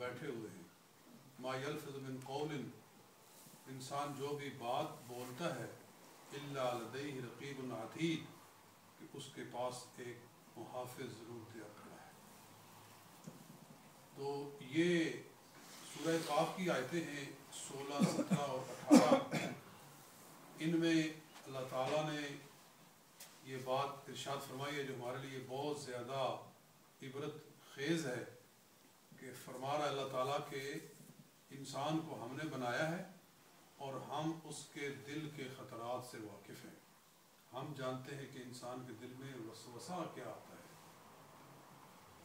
بیٹھے ہوئے ہیں. ما یلفظ من قول, انسان جو بھی بات بولتا ہے, الا لدیہ رقیب عتید, کہ اس کے پاس ایک محافظ ضرور تیار کھڑا ہے. تو یہ سورہ قاف کی آیتیں ہیں 16, 17 اور 18. ان میں اللہ تعالیٰ نے یہ بات ارشاد فرمائی ہے جو ہمارے لیے بہت زیادہ عبرت خیز ہے, کہ فرما رہا ہے اللہ تعالیٰ کہ انسان کو ہم نے بنایا ہے اور ہم اس کے دل کے خطرات سے واقف ہیں. ہم جانتے ہیں کہ انسان کے دل میں وسوسہ کیا آتا ہے.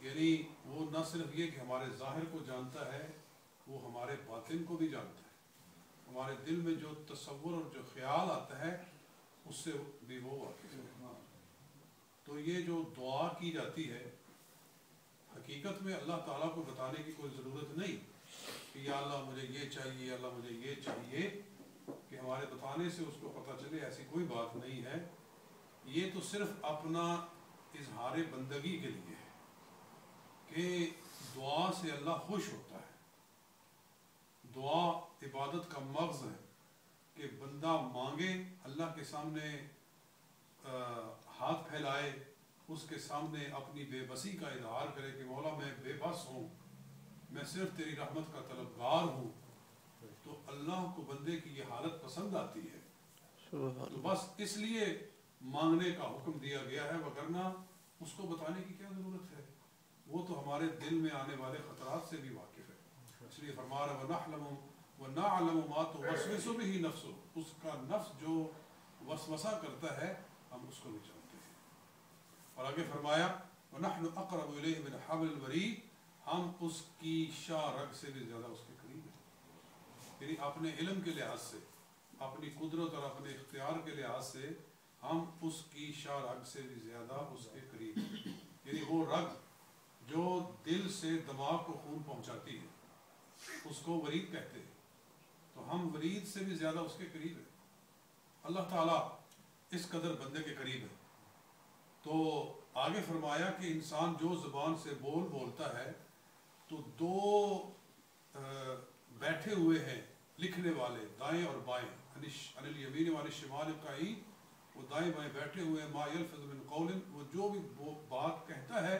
یعنی وہ نہ صرف یہ کہ ہمارے ظاہر کو جانتا ہے, وہ ہمارے باطن کو بھی جانتا ہے. ہمارے دل میں جو تصور اور جو خیال آتا ہے اس سے بھی وہ واقف ہے. تو یہ جو دعا کی جاتی ہے, حقیقت میں اللہ تعالیٰ کو بتانے کی کوئی ضرورت نہیں کہ یا اللہ مجھے یہ چاہیے, اللہ مجھے یہ چاہیے, کہ ہمارے بتانے سے اس کو پتہ چلے, ایسی کوئی بات نہیں ہے. یہ تو صرف اپنا اظہار بندگی کے لیے ہے کہ دعا سے اللہ خوش ہوتا ہے. دعا عبادت کا مغز ہے کہ بندہ مانگے, اللہ کے سامنے ہاتھ پھیلائے, اس کے سامنے اپنی بے بسی کا اظہار کرے کہ مولا میں بے بس ہوں, میں صرف تیری رحمت کا طلبگار ہوں. تو اللہ کو بندے کی یہ حالت پسند آتی ہے. تو بس اس لیے مانگنے کا حکم دیا گیا ہے, وگرنہ اس کو بتانے کی کیا ضرورت ہے. وہ تو ہمارے دل میں آنے والے خطرات سے بھی واقف ہے. اس لیے فرما رہا وَنَعْلَمُ مَا تُوَسْوِسُ بِهِ نَفْسُ, اس کا نفس جو وسوسہ کرتا ہے ہم اس کو بھی جانتے ہیں. اور آگے فرمایا وَنَحْنُ أَقْرَبُ إِلَيْهِ مِنْ حَبْلِ الْوَرِيدِ, ہم اس کی شاہ رگ سے بھی زیادہ اس کے قریب ہیں. یعنی اپنے علم کے لحاظ سے, اپنی قدرت اور اپنے اختیار کے لحاظ سے ہم اس کی شاہ رگ سے بھی زیادہ اس کے قریب ہیں. یعنی وہ رگ جو دل سے دماغ کو خون پہنچاتی ہے اس کو ورید کہتے ہیں. تو ہم ورید سے بھی زیادہ اس کے قریب ہیں. اللہ تعالیٰ اس قدر بندے کے قریب ہے. تو آگے فرمایا کہ انسان جو زبان سے بولتا ہے تو دو بیٹھے ہوئے ہیں لکھنے والے دائیں اور بائیں, عن الیمین وعن الشمال قعید, وہ دائیں بائیں بیٹھے ہوئے ہیں. ما یلفظ من قول, وہ جو بھی وہ بات کہتا ہے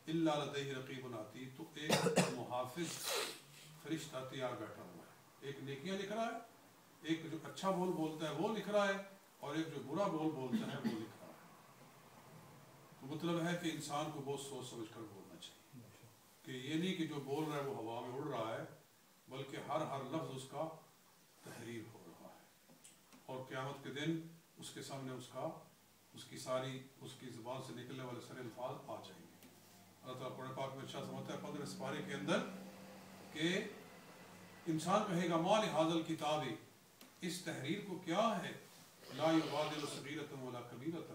الا لدیہ رقیب عتید, تو ایک محافظ فرشتہ تیار بیٹھا ہوا ہے. ایک نیکیاں لکھ رہا ہے, ایک جو اچھا بولتا ہے وہ لکھ رہا ہے, اور ایک جو برا بولتا ہے وہ لکھ رہا ہے. تو مطلب ہے کہ انسان کو بہت سوچ سمجھ کر بولنا چاہیے, کہ یہ نہیں کہ جو بول رہا ہے وہ ہوا میں اڑ رہا ہے, بلکہ ہر لفظ اس کا تحریر ہو رہا ہے. اور قیامت کے دن اس کے سامنے اس کی زبان سے نکلنے والے سارے الفاظ آ جائیں گے. اللہ تعالیٰ قرآن پاک میں ارشاد فرماتا ہے 15 سپارے کے اندر کہ انسان کہے گا ما لہذا الکتاب, اس تحریر کو کیا ہے, لا یغادر صغیرۃ ولا کبیرۃ,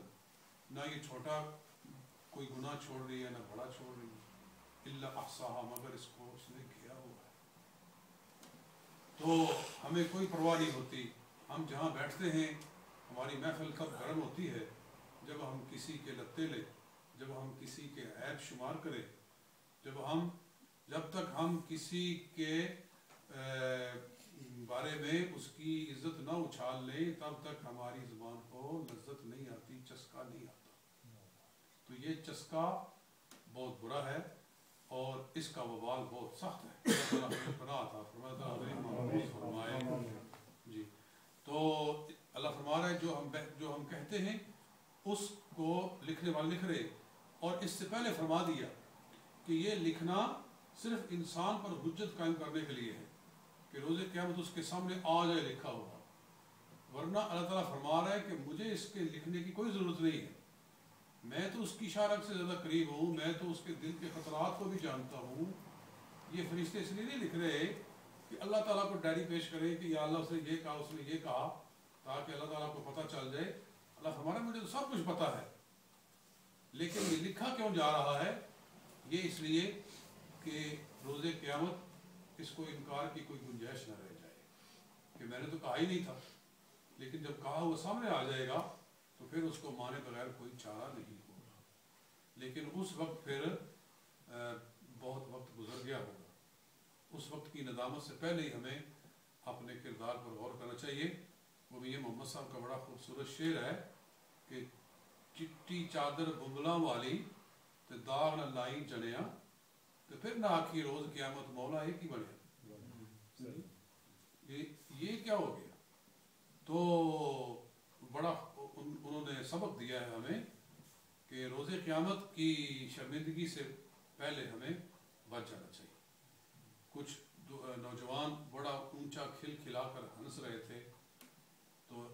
نہ یہ چھوٹا کوئی گناہ چھوڑ رہی ہے نہ بڑا چھوڑ رہی ہے, الا احصاها, مگر اس کو اس نے کیا ہوا ہے. تو ہمیں کوئی پرواہ نہیں ہوتی. ہم جہاں بیٹھتے ہیں ہماری محفل تب گرم ہوتی ہے جب ہم کسی کے لتے لیں, جب ہم کسی کے عیب شمار کریں, جب تک ہم کسی کے بارے میں اس کی عزت نہ اچھال لیں تب تک ہماری زبان کو لذت نہیں آتی, چسکا نہیں آتا. تو یہ چسکا بہت برا ہے اور اس کا وبال بہت سخت ہے. جی, تو اللہ فرما رہا ہے جو ہم کہتے ہیں اس کو لکھنے والے لکھ رہے, اور اس سے پہلے فرما دیا کہ یہ لکھنا صرف انسان پر حجت قائم کرنے کے لیے ہے کہ روز قیامت اس کے سامنے آ جائے لکھا ہوا, ورنہ اللہ تعالیٰ فرما رہا ہے کہ مجھے اس کے لکھنے کی کوئی ضرورت نہیں ہے. میں تو اس کی شارک سے زیادہ قریب ہوں, میں تو اس کے دل کے خطرات کو بھی جانتا ہوں. یہ فرشتے اس لیے نہیں لکھ رہے کہ اللہ تعالیٰ کو ڈائری پیش کرے کہ یا اللہ اس نے یہ کہا, اس نے یہ کہا, تاکہ اللہ تعالیٰ کو پتہ چل جائے. اللہ فرما رہا ہے مجھے تو سب کچھ پتہ ہے, لیکن یہ لکھا کیوں جا رہا ہے, یہ اس لیے کہ روز قیامت اس کو انکار کی کوئی گنجائش نہ رہ جائے کہ میں نے تو کہا ہی نہیں تھا. لیکن جب کہا وہ سامنے آ جائے گا تو پھر اس کو مانے بغیر کوئی چارہ نہیں ہوگا. لیکن اس وقت پھر بہت وقت گزر گیا ہوگا. اس وقت کی ندامت سے پہلے ہی ہمیں اپنے کردار پر غور کرنا چاہیے. وہ بھی یہ محمد صاحب کا بڑا خوبصورت شعر ہے کہ چٹی چادر بنگلاں والی تے داغ نہ لائی جنیا تو پھر نہ آکھی روز قیامت مولا ایک ہی بنیا. یہ کیا ہو گیا؟ تو بڑا انہوں نے سبق دیا ہے ہمیں کہ روز قیامت کی شرمندگی سے پہلے ہمیں بچ جانا چاہیے. کچھ نوجوان بڑا اونچا کھل کھلا کر ہنس رہے تھے تو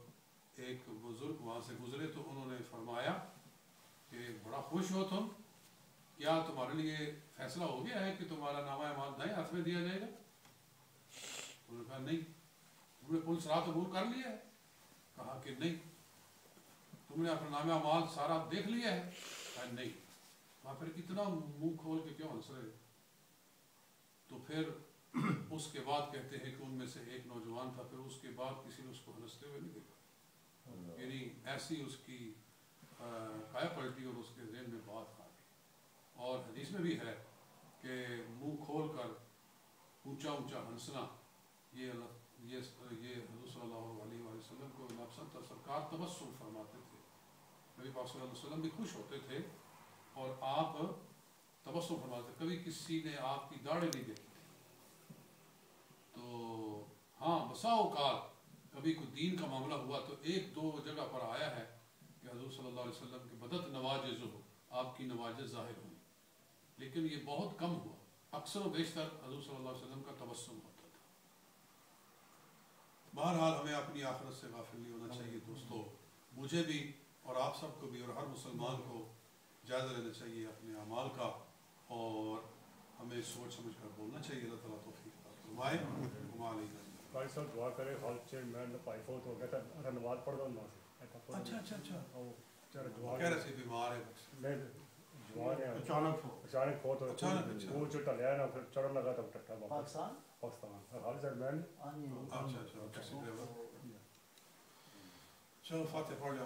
ایک بزرگ وہاں سے گزرے تو انہوں نے فرمایا کہ بڑا خوش ہو تم، کیا تمہارے لیے فیصلہ ہو گیا ہے کہ تمہارا نامہ اعمال دائیں ہاتھ میں دیا جائے گا؟ انہوں نے کہا نہیں. تم نے پل صراط عبور کر لیا ہے؟ کہا کہ نہیں. تم نے اپنا نامہ اعمال سارا دیکھ لیا ہے؟ کہا نہیں. کہا پھر اتنا منہ کھول کے کیوں ہنس رہے؟ تو پھر اس کے بعد کہتے ہیں کہ ان میں سے ایک نوجوان تھا، پھر اس کے بعد کسی نے اس کو ہنستے ہوئے نہیں دیکھا. یعنی ایسی اس کی کایا پلٹی اور اس کے ذہن میں بات آ گئی. اور حدیث میں بھی ہے کہ منہ کھول کر اونچا اونچا ہنسنا یہ حضور صلی اللہ علیہ وسلم کو ناپسند تھا. سرکار تبسم فرماتے تھے. نبی پاک صلی اللہ علیہ وسلم بھی خوش ہوتے تھے اور آپ تبسم فرماتے. کبھی کسی نے آپ کی داڑھی نہیں دیکھی. تو ہاں بسا اوقات کبھی کوئی دین کا معاملہ ہوا تو ایک دو جگہ پر آیا ہے کہ حضور صلی اللہ علیہ وسلم کی بدت نواجز ہو، آپ کی نواجز ظاہر ہوئی، لیکن یہ بہت کم ہوا. اکثر و بیشتر حضور صلی اللہ علیہ وسلم کا تبسم ہوتا تھا. بہرحال ہمیں اپنی آخرت سے غافل نہیں ہونا چاہیے دوستو. مجھے بھی اور آپ سب کو بھی اور ہر مسلمان کو جائزہ لینا چاہیے اپنے اعمال کا، اور ہمیں سوچ سمجھ کر بولنا چاہیے. اللہ تعالیٰ توفیق عطا فرمائے. بھائی صاحب دعا کرے، ہال چیئرمین پائی فوت ہو گیا تھا. دھنیواد پڑھ دو نا. اچھا اچھا اچھا کہہ رہے تھے بیمار ہے. جوان ہے، اچانک فوت ہو گیا. جو ٹلیا نا پھر چڑھن لگا تھا ٹٹا پاکستان ہال چیئرمین. اچھا اچھا ٹیکسی ڈرائیور. چلو فاتح پڑھ لیا.